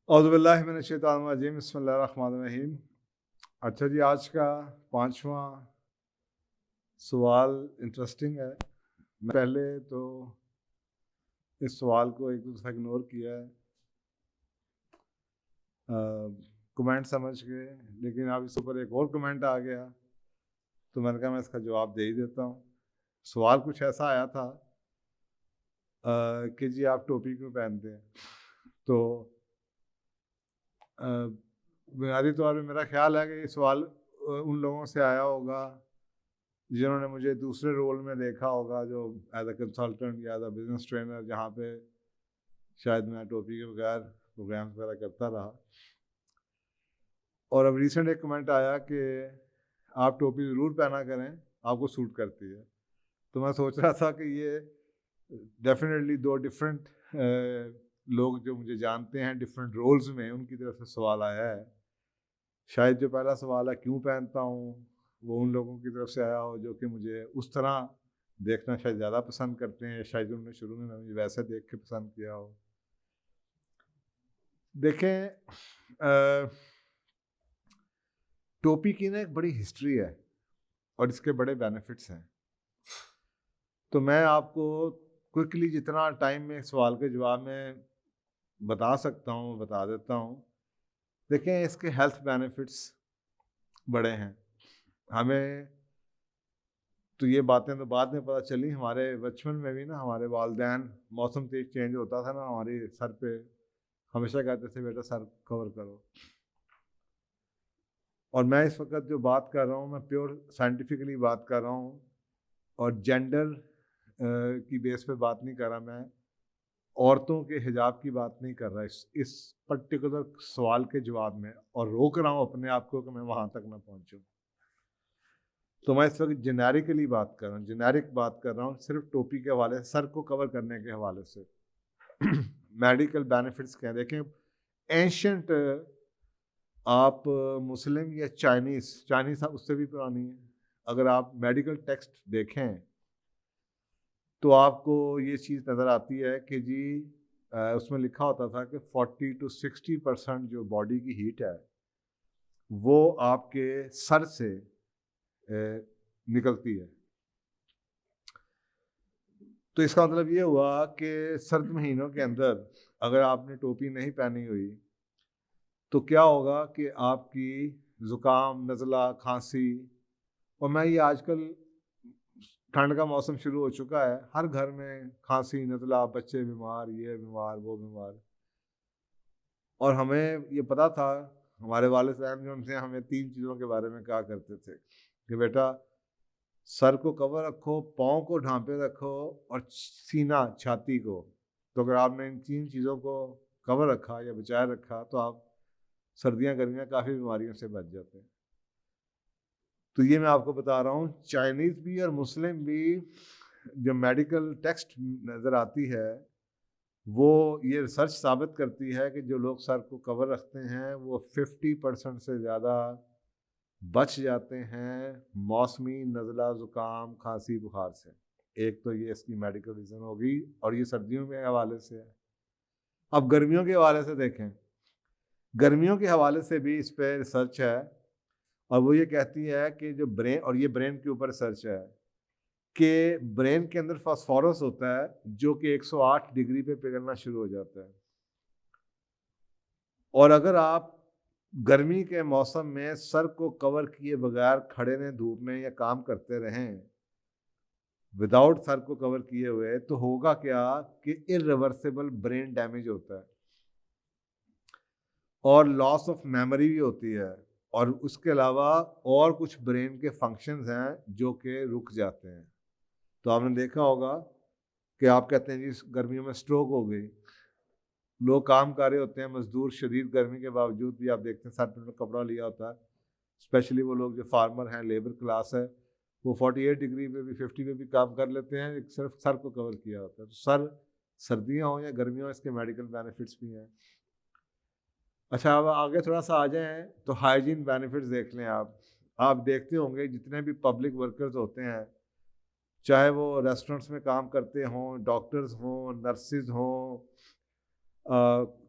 اعوذ باللہ من الشیطان الرجیم، بسم اللہ الرحمن الرحیم۔ اچھا جی، آج کا 5واں سوال انٹرسٹنگ ہے۔ میں پہلے تو اس سوال کو ایک دوسرا اگنور کیا ہے کمنٹ سمجھ کے، لیکن اب اس اوپر ایک اور کمنٹ آ گیا تو میں نے کہا میں اس کا جواب دے ہی دیتا ہوں۔ سوال کچھ ایسا آیا تھا کہ جی آپ ٹوپی کیوں پہنتے ہیں؟ تو بنیادی طور پہ میرا خیال ہے کہ یہ سوال ان لوگوں سے آیا ہوگا جنہوں نے مجھے دوسرے رول میں دیکھا ہوگا، جو ایز اے کنسلٹنٹ یا ایز اے بزنس ٹرینر، جہاں پہ شاید میں ٹوپی کے بغیر پروگرامس وغیرہ کرتا رہا۔ اور اب ریسنٹ ایک کمنٹ آیا کہ آپ ٹوپی ضرور پہنا کریں، آپ کو سوٹ کرتی ہے۔ تو میں سوچ رہا تھا کہ یہ ڈیفینیٹلی دو ڈفرینٹ لوگ جو مجھے جانتے ہیں ڈفرینٹ رولز میں، ان کی طرف سے سوال آیا ہے۔ شاید جو پہلا سوال ہے کیوں پہنتا ہوں، وہ ان لوگوں کی طرف سے آیا ہو جو کہ مجھے اس طرح دیکھنا شاید زیادہ پسند کرتے ہیں، شاید انہوں نے شروع میں مجھے ویسے دیکھ کے پسند کیا ہو۔ دیکھیں، ٹوپی کی نا ایک بڑی ہسٹری ہے اور اس کے بڑے بینیفٹس ہیں۔ تو میں آپ کو کوئکلی جتنا ٹائم میں سوال کے جواب میں بتا سکتا ہوں بتا دیتا ہوں۔ دیکھیں، اس کے ہیلتھ بینیفٹس بڑے ہیں۔ ہمیں تو یہ باتیں تو بعد میں پتہ چلی، ہمارے بچپن میں بھی نا ہمارے والدین موسم تیز چینج ہوتا تھا نا، ہماری سر پہ ہمیشہ کہتے تھے بیٹا سر کور کرو۔ اور میں اس وقت جو بات کر رہا ہوں میں پیور سائنٹیفکلی بات کر رہا ہوں، اور جینڈر کی بیس پہ بات نہیں کر رہا، میں عورتوں کے حجاب کی بات نہیں کر رہا اس پرٹیکولر سوال کے جواب میں، اور روک رہا ہوں اپنے آپ کو کہ میں وہاں تک نہ پہنچوں۔ تو میں اس وقت جنیرکلی بات کر رہا ہوں، جنیرک بات کر رہا ہوں، صرف ٹوپی کے حوالے سے، سر کو کور کرنے کے حوالے سے۔ میڈیکل بینیفٹس کیا ہیں؟ دیکھیں، اینشنٹ آپ مسلم یا چائنیز اس سے بھی پرانی ہے، اگر آپ میڈیکل ٹیکسٹ دیکھیں تو آپ کو یہ چیز نظر آتی ہے کہ جی اس میں لکھا ہوتا تھا کہ 40 to 60% جو باڈی کی ہیٹ ہے وہ آپ کے سر سے نکلتی ہے۔ تو اس کا مطلب یہ ہوا کہ سرد مہینوں کے اندر اگر آپ نے ٹوپی نہیں پہنی ہوئی تو کیا ہوگا کہ آپ کی زکام، نزلہ، کھانسی، اور میں یہ آج کل ٹھنڈ کا موسم شروع ہو چکا ہے، ہر گھر میں کھانسی، نزلہ، بچے بیمار، یہ بیمار، وہ بیمار۔ اور ہمیں یہ پتا تھا، ہمارے والد صاحب جو سے ہمیں 3 چیزوں کے بارے میں کہا کرتے تھے کہ بیٹا سر کو کور رکھو، پاؤں کو ڈھانپے رکھو، اور سینہ، چھاتی کو۔ تو اگر آپ نے ان 3 چیزوں کو کور رکھا یا بچائے رکھا تو آپ سردیاں گرمیاں کافی بیماریوں سے بچ جاتے ہیں۔ تو یہ میں آپ کو بتا رہا ہوں، چائنیز بھی اور مسلم بھی جو میڈیکل ٹیکسٹ نظر آتی ہے وہ یہ ریسرچ ثابت کرتی ہے کہ جو لوگ سر کو کور رکھتے ہیں وہ 50% سے زیادہ بچ جاتے ہیں موسمی نزلہ، زکام، کھانسی، بخار سے۔ ایک تو یہ اس کی میڈیکل ریزن ہوگی، اور یہ سردیوں کے حوالے سے ہے۔ اب گرمیوں کے حوالے سے دیکھیں، گرمیوں کے حوالے سے بھی اس پہ ریسرچ ہے، اور وہ یہ کہتی ہے کہ جو برین، اور یہ برین کے اوپر ریسرچ ہے کہ برین کے اندر فاسفورس ہوتا ہے جو کہ 108 ڈگری پہ پگھلنا شروع ہو جاتا ہے، اور اگر آپ گرمی کے موسم میں سر کو کور کیے بغیر کھڑے رہیں دھوپ میں یا کام کرتے رہیں وداؤٹ سر کو کور کیے ہوئے، تو ہوگا کیا کہ irreversible برین ڈیمیج ہوتا ہے، اور لاس آف میموری بھی ہوتی ہے، اور اس کے علاوہ اور کچھ برین کے فنکشنز ہیں جو کہ رک جاتے ہیں۔ تو آپ نے دیکھا ہوگا کہ آپ کہتے ہیں جی گرمیوں میں سٹروک ہو گئی، لوگ کام کر رہے ہوتے ہیں، مزدور، شدید گرمی کے باوجود بھی آپ دیکھتے ہیں سر پہ کپڑا لیا ہوتا ہے، اسپیشلی وہ لوگ جو فارمر ہیں، لیبر کلاس ہے، وہ 48 ڈگری پہ بھی 50 پہ بھی کام کر لیتے ہیں، صرف سر کو کور کیا ہوتا ہے۔ تو سر سردیاں ہوں یا گرمیاں، اس کے میڈیکل بینیفٹس بھی ہیں۔ اچھا، اب آگے تھوڑا سا آ جائیں تو ہائیجین بینیفٹس دیکھ لیں۔ آپ دیکھتے ہوں گے جتنے بھی پبلک ورکرز ہوتے ہیں، چاہے وہ ریسٹورنٹس میں کام کرتے ہوں، ڈاکٹرز ہوں، نرسز ہوں،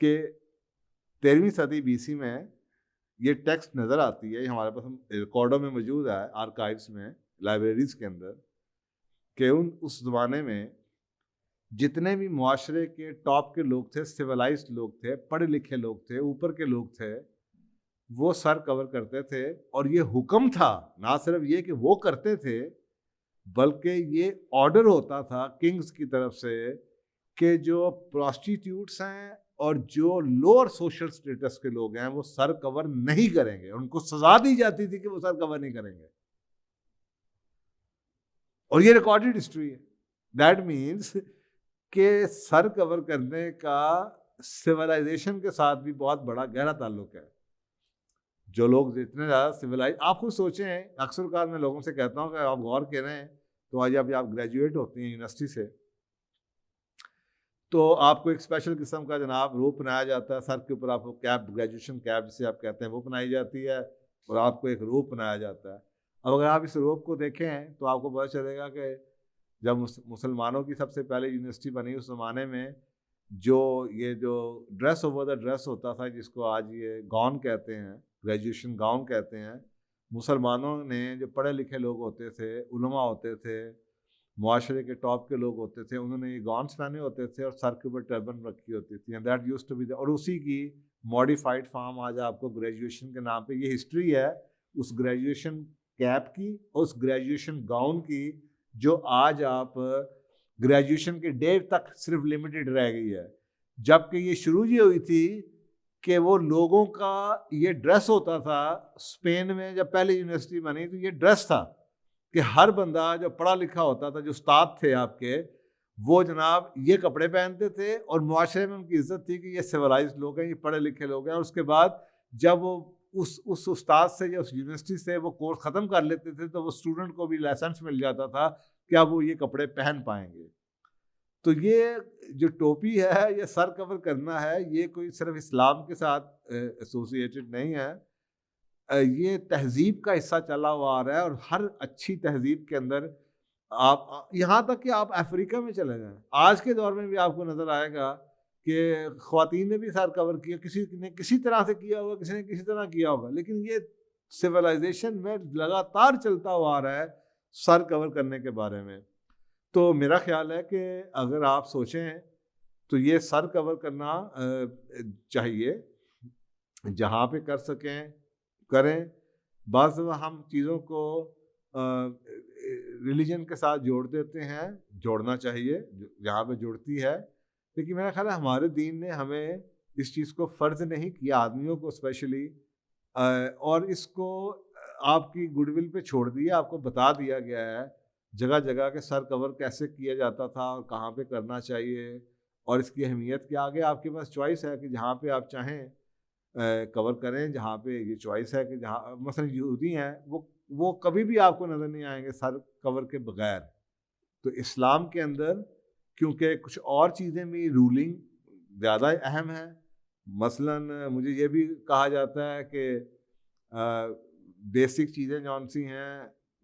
کہ 13ویں صدی BC میں یہ ٹیکسٹ نظر آتی ہے، ہمارے پاس ریکارڈوں میں موجود ہے، آرکائیوز میں، لائبریریز کے اندر، کہ اس زمانے میں جتنے بھی معاشرے کے ٹاپ کے لوگ تھے، سویلائزڈ لوگ تھے، پڑھے لکھے لوگ تھے، اوپر کے لوگ تھے، وہ سر کور کرتے تھے. اور یہ حکم تھا، نہ صرف یہ کہ وہ کرتے تھے، بلکہ یہ آرڈر ہوتا تھا کنگز کی طرف سے کہ جو پراسٹیٹیوٹس ہیں اور جو لوور سوشل سٹیٹس کے لوگ ہیں وہ سر کور نہیں کریں گے. ان کو سزا دی جاتی تھی کہ وہ سر کور نہیں کریں گے، اور یہ ریکارڈڈ ہسٹری ہے. دیٹ مینس کہ سر کور کرنے کا سویلائزیشن کے ساتھ بھی بہت بڑا گہرا تعلق ہے. جو لوگ اتنے زیادہ سویلائز، آپ خود سوچیں، اکثر اوقات میں لوگوں سے کہتا ہوں کہ آپ غور کریں، تو آج اب آپ گریجویٹ ہوتے ہیں یونیورسٹی سے، تو آپ کو ایک اسپیشل قسم کا جناب روپ بنایا جاتا ہے، سر کے اوپر آپ کو کیپ، گریجویشن کیپ جسے آپ کہتے ہیں، وہ بنائی جاتی ہے، اور آپ کو ایک روپ بنایا جاتا ہے. اب اگر آپ اس روپ کو دیکھیں تو آپ کو پتہ چلے گا کہ جب مسلمانوں کی سب سے پہلے یونیورسٹی بنی اس زمانے میں، جو ڈریس اوور دا ڈریس ہوتا تھا، جس کو آج یہ گاؤن کہتے ہیں، گریجویشن گاؤن کہتے ہیں، مسلمانوں نے جو پڑھے لکھے لوگ ہوتے تھے، علماء ہوتے تھے، معاشرے کے ٹاپ کے لوگ ہوتے تھے، انہوں نے یہ گاؤنس پہنے ہوتے تھے اور سر کے اوپر ٹربن رکھی ہوتی تھی. دیٹ یوز ٹو بی، اور اسی کی ماڈیفائڈ فارم آج آپ کو گریجویشن کے نام پہ، یہ ہسٹری ہے اس گریجویشن کیپ کی اور اس گریجویشن گاؤن کی، جو آج آپ گریجویشن کے ڈے تک صرف لمیٹڈ رہ گئی ہے. جبکہ یہ شروع یہ ہوئی تھی کہ وہ لوگوں کا یہ ڈریس ہوتا تھا. اسپین میں جب پہلے یونیورسٹی بنی تو یہ ڈریس تھا کہ ہر بندہ جو پڑھا لکھا ہوتا تھا، جو استاد تھے آپ کے، وہ جناب یہ کپڑے پہنتے تھے، اور معاشرے میں ان کی عزت تھی کہ یہ سویلائزڈ لوگ ہیں، یہ پڑھے لکھے لوگ ہیں. اور اس کے بعد جب وہ اس استاد سے یا اس یونیورسٹی سے وہ کورس ختم کر لیتے تھے تو وہ اسٹوڈنٹ کو بھی لائسنس مل جاتا تھا کہ اب وہ یہ کپڑے پہن پائیں گے. تو یہ جو ٹوپی ہے، یہ سر کور کرنا ہے، یہ کوئی صرف اسلام کے ساتھ ایسوسیٹڈ نہیں ہے، یہ تہذیب کا حصہ چلا ہوا آ رہا ہے. اور ہر اچھی تہذیب کے اندر آپ یہاں تک کہ آپ افریقہ میں چلے جائیں، آج کے دور میں بھی آپ کو نظر آئے گا کہ خواتین نے بھی سر کور کیا، کسی نے کسی طرح سے کیا ہوگا، کسی نے کسی طرح کیا ہوگا، لیکن یہ سویلائزیشن میں لگاتار چلتا ہوا آ رہا ہے سر کور کرنے کے بارے میں. تو میرا خیال ہے کہ اگر آپ سوچیں تو یہ سر کور کرنا چاہیے، جہاں پہ کر سکیں کریں. بعض ہم چیزوں کو ریلیجن کے ساتھ جوڑ دیتے ہیں، جوڑنا چاہیے جہاں پہ جڑتی ہے، لیکن میرا خیال ہے ہمارے دین نے ہمیں اس چیز کو فرض نہیں کیا، آدمیوں کو اسپیشلی، اور اس کو آپ کی گڈ ول پہ چھوڑ دیا. آپ کو بتا دیا گیا ہے جگہ جگہ کہ سر کور کیسے کیا جاتا تھا اور کہاں پہ کرنا چاہیے، اور اس کی اہمیت کیا. آگے آپ کے پاس چوائس ہے کہ جہاں پہ آپ چاہیں کور کریں، جہاں پہ یہ چوائس ہے کہ جہاں مثلا یہودی ہیں وہ کبھی بھی آپ کو نظر نہیں آئیں گے سر کور کے بغیر. تو اسلام کے اندر کیونکہ کچھ اور چیزیں بھی رولنگ زیادہ اہم ہیں. مثلا مجھے یہ بھی کہا جاتا ہے کہ بیسک چیزیں جون سی ہیں،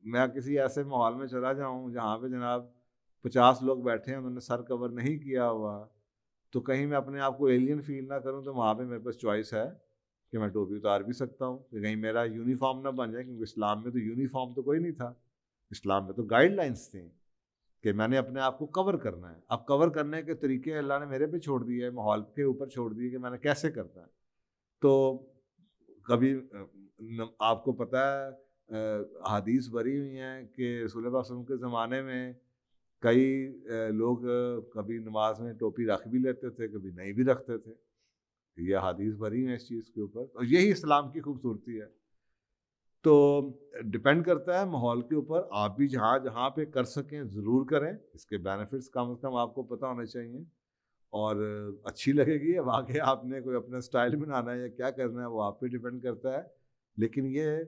میں کسی ایسے ماحول میں چلا جاؤں جہاں پہ جناب 50 لوگ بیٹھے ہیں، انہوں نے سر کور نہیں کیا ہوا، تو کہیں میں اپنے آپ کو ایلین فیل نہ کروں، تو وہاں پہ میرے پاس چوائس ہے کہ میں ٹوپی اتار بھی سکتا ہوں کہ کہیں میرا یونیفارم نہ بن جائے. کیونکہ اسلام میں تو یونیفارم تو کوئی نہیں تھا، اسلام میں تو گائیڈ لائنس تھیں کہ میں نے اپنے آپ کو کور کرنا ہے. اب کور کرنے کے طریقے اللہ نے میرے پہ چھوڑ دیے، ماحول کے اوپر چھوڑ دیے کہ میں نے کیسے کرنا ہے. تو کبھی آپ کو پتہ ہے حدیث بھری ہوئی ہیں کہ رسول اللہ صلی اللہ علیہ وسلم کے زمانے میں کئی لوگ کبھی نماز میں ٹوپی رکھ بھی لیتے تھے، کبھی نہیں بھی رکھتے تھے. یہ حدیث بھری ہیں اس چیز کے اوپر، اور یہی اسلام کی خوبصورتی ہے. تو ڈپینڈ کرتا ہے ماحول کے اوپر. آپ بھی جہاں جہاں پہ کر سکیں ضرور کریں، اس کے بینیفٹس کم از کم آپ کو پتہ ہونے چاہیے، اور اچھی لگے گی. اب آگے آپ نے کوئی اپنا اسٹائل بنانا ہے یا کیا کرنا ہے وہ آپ پہ ڈپینڈ کرتا ہے، لیکن یہ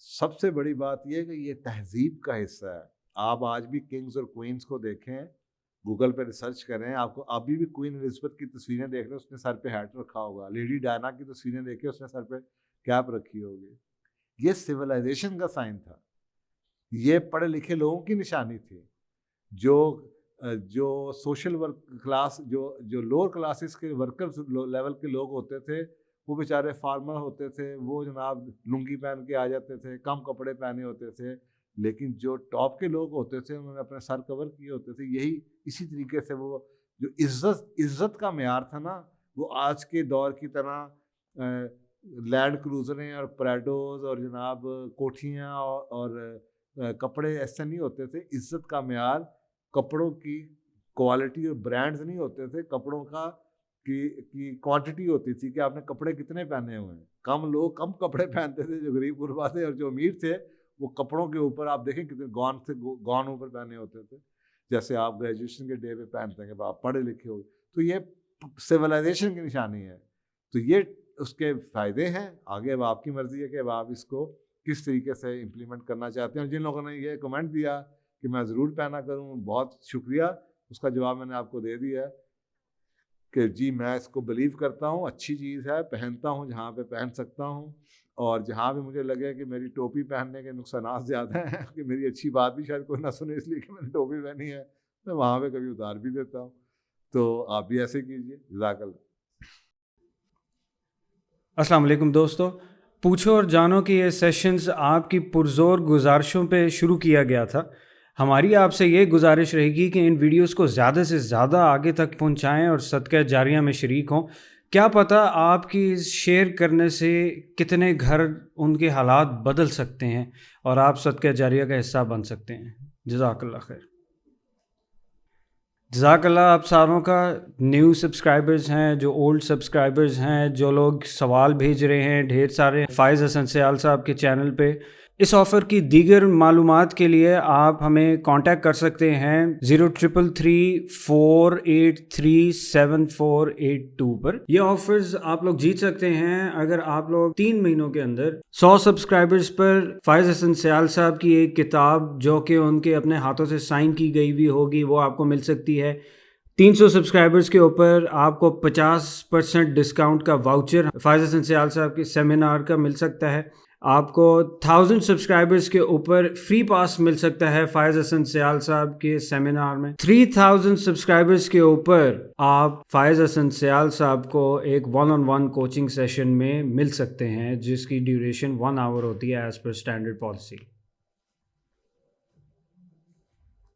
سب سے بڑی بات یہ ہے کہ یہ تہذیب کا حصہ ہے. آپ آج بھی کنگز اور کوئنس کو دیکھیں، گوگل پہ ریسرچ کریں، آپ کو ابھی بھی کوئین الزبتھ کی تصویریں دیکھ لیں، اس نے سر پہ ہیٹ رکھا ہوگا. لیڈی ڈائنا کی تصویریں دیکھیں، اس نے سر پہ کیپ رکھی ہوگی. یہ سویلائزیشن کا سائن تھا، یہ پڑھے لکھے لوگوں کی نشانی تھی جو جو سوشل ورک کلاس جو لوور کلاسز کے ورکرز لیول کے لوگ ہوتے تھے وہ بیچارے فارمر ہوتے تھے، وہ جناب لنگی پہن کے آ جاتے تھے، کم کپڑے پہنے ہوتے تھے، لیکن جو ٹاپ کے لوگ ہوتے تھے انہوں نے اپنے سر کور کیے ہوتے تھے. اسی طریقے سے وہ جو عزت کا معیار تھا نا، وہ آج کے دور کی طرح لینڈ کروزریں اور پریڈوز اور جناب کوٹھیاں اور کپڑے ایسے نہیں ہوتے تھے. عزت کا معیار کپڑوں کی کوالٹی اور برانڈز نہیں ہوتے تھے، کپڑوں کی کوانٹٹی ہوتی تھی کہ آپ نے کپڑے کتنے پہنے ہوئے ہیں. لوگ کم کپڑے پہنتے تھے جو غریب غربا تھے، اور جو امیر تھے وہ کپڑوں کے اوپر آپ دیکھیں کتنے گون اوپر پہنے ہوتے تھے، جیسے آپ گریجویشن کے ڈے پہ پہنتے ہیں کہ آپ پڑھے لکھے ہو. تو یہ سویلائزیشن کی نشانی ہے. تو یہ اس کے فائدے ہیں. آگے اب آپ کی مرضی ہے کہ اب آپ اس کو کس طریقے سے امپلیمنٹ کرنا چاہتے ہیں. اور جن لوگوں نے یہ کمنٹ دیا کہ میں ضرور پہنا کروں، بہت شکریہ. اس کا جواب میں نے آپ کو دے دیا کہ جی میں اس کو بلیو کرتا ہوں، اچھی چیز ہے، پہنتا ہوں جہاں پہ پہن سکتا ہوں، اور جہاں بھی مجھے لگے کہ میری ٹوپی پہننے کے نقصانات زیادہ ہیں کہ میری اچھی بات بھی شاید کوئی نہ سنے اس لیے کہ میں نے ٹوپی پہنی ہے، میں وہاں پہ کبھی اتار بھی دیتا ہوں. تو آپ بھی ایسے کیجیے. جزاک اللہ. السلام علیکم دوستو. پوچھو اور جانو کہ یہ سیشنز آپ کی پرزور گزارشوں پہ شروع کیا گیا تھا. ہماری آپ سے یہ گزارش رہے گی کہ ان ویڈیوز کو زیادہ سے زیادہ آگے تک پہنچائیں اور صدقہ جاریہ میں شریک ہوں. کیا پتہ آپ کی شیئر کرنے سے کتنے گھر ان کے حالات بدل سکتے ہیں اور آپ صدقہ جاریہ کا حصہ بن سکتے ہیں. جزاک اللہ خیر. جزاک اللہ آپ ساروں کا. نیو سبسکرائبرز ہیں، جو اولڈ سبسکرائبرز ہیں، جو لوگ سوال بھیج رہے ہیں ڈھیر سارے فائز حسن سیال صاحب کے چینل پہ. اس آفر کی دیگر معلومات کے لیے آپ ہمیں کانٹیکٹ کر سکتے ہیں 0333483742 پر. یہ آفرز آپ لوگ جیت سکتے ہیں اگر آپ لوگ 3 مہینوں کے اندر 100 سبسکرائبرز پر فائز حسن سیال صاحب کی ایک کتاب جو کہ ان کے اپنے ہاتھوں سے سائن کی گئی ہوئی ہوگی وہ آپ کو مل سکتی ہے. 300 سبسکرائبرز کے اوپر آپ کو 50% ڈسکاؤنٹ کا واؤچر فائز حسن سیال صاحب کے سیمینار کا مل سکتا ہے. آپ کو 1000 سبسکرائبرز کے اوپر فری پاس مل سکتا ہے فائز حسن سیال صاحب کے سیمینار میں. 3000 سبسکرائبرز کے اوپر آپ فائز حسن سیال صاحب کو ایک 1-on-1 کوچنگ سیشن میں مل سکتے ہیں جس کی ڈیوریشن 1 آور ہوتی ہے ایز پر اسٹینڈرڈ پالیسی.